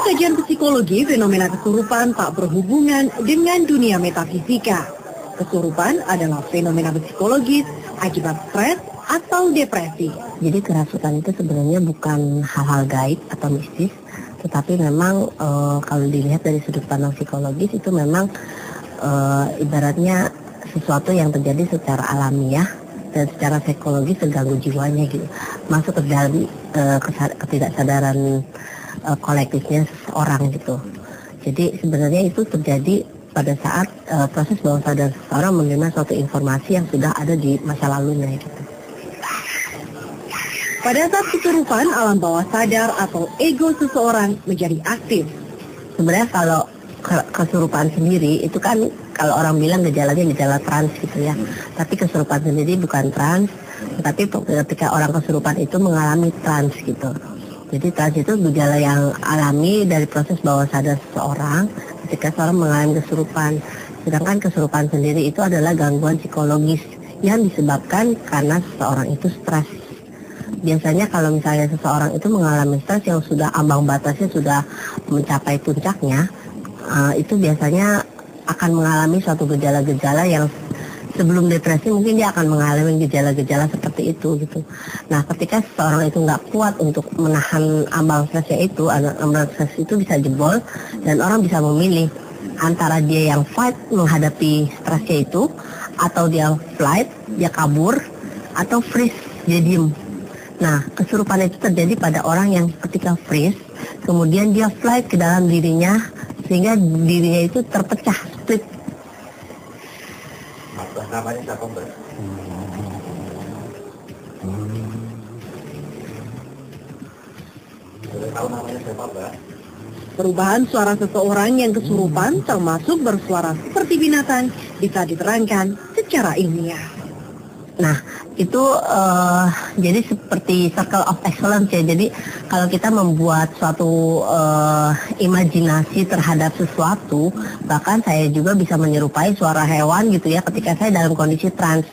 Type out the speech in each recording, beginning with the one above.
kajian psikologi, fenomena kesurupan tak berhubungan dengan dunia metafisika. Kesurupan adalah fenomena psikologis akibat stres atau depresi. Jadi kerasukan itu sebenarnya bukan hal-hal gaib atau mistis, tetapi memang kalau dilihat dari sudut pandang psikologis itu memang ibaratnya sesuatu yang terjadi secara alamiah dan secara psikologis terganggu jiwanya gitu, masuk ke dalam ketidaksadaran kolektifnya seseorang gitu. Jadi sebenarnya itu terjadi pada saat proses bawah sadar seseorang menerima suatu informasi yang sudah ada di masa lalunya gitu. Pada saat kesurupan, alam bawah sadar atau ego seseorang menjadi aktif. Sebenarnya kalau kesurupan sendiri itu kan kalau orang bilang gejalanya gejala trans gitu ya. Tapi kesurupan sendiri bukan trans, tapi ketika orang kesurupan itu mengalami trans gitu. Jadi trans itu gejala yang alami dari proses bawah sadar seseorang ketika seorang mengalami kesurupan. Sedangkan kesurupan sendiri itu adalah gangguan psikologis yang disebabkan karena seseorang itu stres. Biasanya kalau misalnya seseorang itu mengalami stres yang sudah ambang batasnya sudah mencapai puncaknya, itu biasanya akan mengalami suatu gejala-gejala yang sebelum depresi mungkin dia akan mengalami gejala-gejala seperti itu gitu. Nah, ketika seseorang itu nggak kuat untuk menahan ambang stresnya itu, ambang stres itu bisa jebol dan orang bisa memilih antara dia yang fight menghadapi stresnya itu, atau dia flight, dia kabur, atau freeze, dia diem. Nah, kesurupan itu terjadi pada orang yang ketika freeze, kemudian dia flight ke dalam dirinya, sehingga dirinya itu terpecah, split. Namanya siapa, Mbak? Boleh tahu namanya siapa, Mbak? Perubahan suara seseorang yang kesurupan termasuk bersuara seperti binatang bisa diterangkan secara ilmiah. Nah, itu jadi seperti circle of excellence ya. Jadi kalau kita membuat suatu imajinasi terhadap sesuatu, bahkan saya juga bisa menyerupai suara hewan gitu ya ketika saya dalam kondisi trans.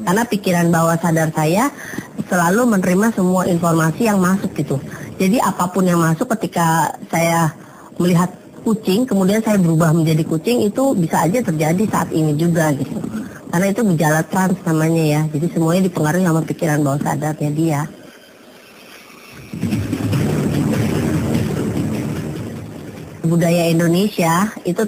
Karena pikiran bawah sadar saya selalu menerima semua informasi yang masuk gitu. Jadi apapun yang masuk ketika saya melihat kucing, kemudian saya berubah menjadi kucing, itu bisa aja terjadi saat ini juga gitu. Karena itu gejala trans namanya ya. Jadi semuanya dipengaruhi sama pikiran bawah sadarnya dia. Budaya Indonesia itu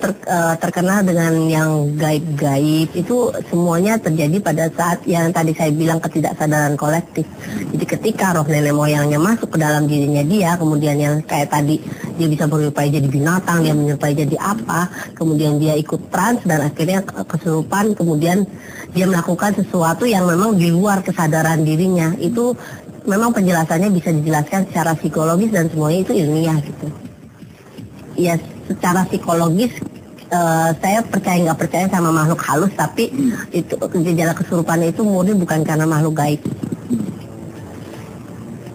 terkenal dengan yang gaib-gaib. Itu semuanya terjadi pada saat yang tadi saya bilang ketidaksadaran kolektif. Jadi ketika roh nenek moyangnya masuk ke dalam dirinya dia, kemudian yang kayak tadi dia bisa menyerupai jadi binatang, dia menyerupai jadi apa, kemudian dia ikut trans dan akhirnya kesurupan, kemudian dia melakukan sesuatu yang memang di luar kesadaran dirinya. Itu memang penjelasannya bisa dijelaskan secara psikologis dan semuanya itu ilmiah gitu. Ya, secara psikologis saya percaya nggak percaya sama makhluk halus, tapi itu gejala kesurupan itu murni bukan karena makhluk gaib.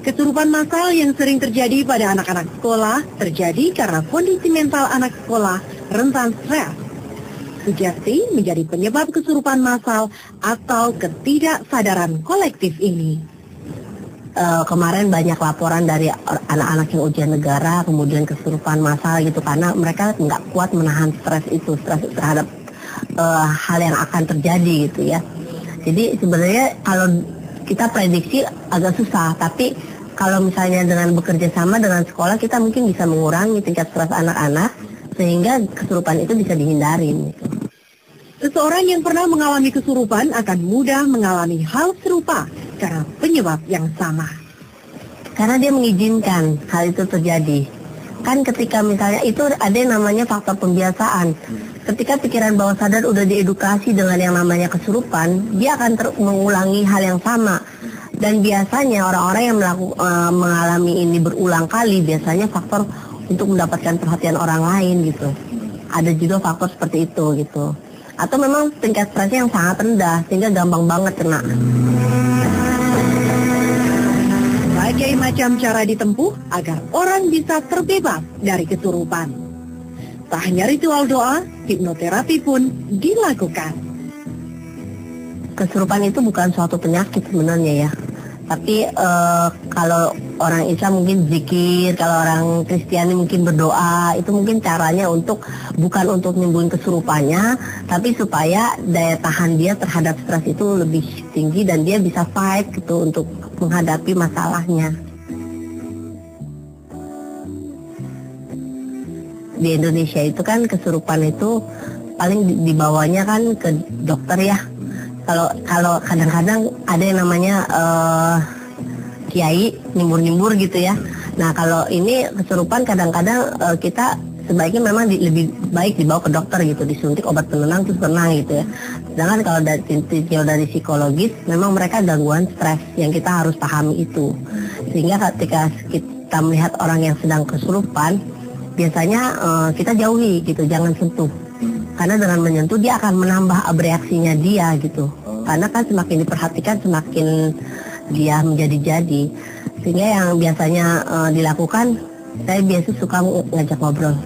Kesurupan massal yang sering terjadi pada anak-anak sekolah terjadi karena kondisi mental anak sekolah rentan stres. Sugesti menjadi penyebab kesurupan massal atau ketidaksadaran kolektif ini. Kemarin banyak laporan dari anak-anak yang ujian negara kemudian kesurupan massal gitu karena mereka nggak kuat menahan stres itu, stres terhadap hal yang akan terjadi gitu ya. Jadi sebenarnya kalau kita prediksi agak susah, tapi kalau misalnya dengan bekerja sama dengan sekolah kita mungkin bisa mengurangi tingkat stres anak-anak sehingga kesurupan itu bisa dihindarin gitu. Seseorang yang pernah mengalami kesurupan akan mudah mengalami hal serupa karena penyebab yang sama. Karena dia mengizinkan hal itu terjadi. Kan ketika misalnya itu ada yang namanya faktor pembiasaan. Ketika pikiran bawah sadar udah diedukasi dengan yang namanya kesurupan, dia akan mengulangi hal yang sama. Dan biasanya orang-orang yang mengalami ini berulang kali biasanya faktor untuk mendapatkan perhatian orang lain gitu. Ada juga faktor seperti itu gitu. Atau memang tingkat stresnya yang sangat rendah sehingga gampang banget kena. Berbagai macam cara ditempuh agar orang bisa terbebas dari kesurupan. Tak hanya ritual doa, hipnoterapi pun dilakukan. Kesurupan itu bukan suatu penyakit sebenarnya ya. Tapi kalau orang Islam mungkin zikir, kalau orang Kristiani mungkin berdoa. Itu mungkin caranya bukan untuk nyembuhin kesurupannya, tapi supaya daya tahan dia terhadap stres itu lebih tinggi dan dia bisa fight gitu untuk menghadapi masalahnya. Di Indonesia itu kan kesurupan itu paling dibawanya kan ke dokter ya. Kalau kadang-kadang ada yang namanya kiai nyembur-nyembur gitu ya. Nah kalau ini kesurupan kadang-kadang kita sebaiknya memang lebih baik dibawa ke dokter gitu, disuntik obat penenang terus tenang gitu ya. Sedangkan kalau dari psikologis memang mereka gangguan stres yang kita harus pahami itu. Sehingga ketika kita melihat orang yang sedang kesurupan, biasanya kita jauhi gitu, jangan sentuh. Karena dengan menyentuh dia akan menambah bereaksinya dia gitu. Karena kan semakin diperhatikan semakin dia menjadi-jadi. Sehingga yang biasanya dilakukan, saya biasa suka ngajak ngobrol.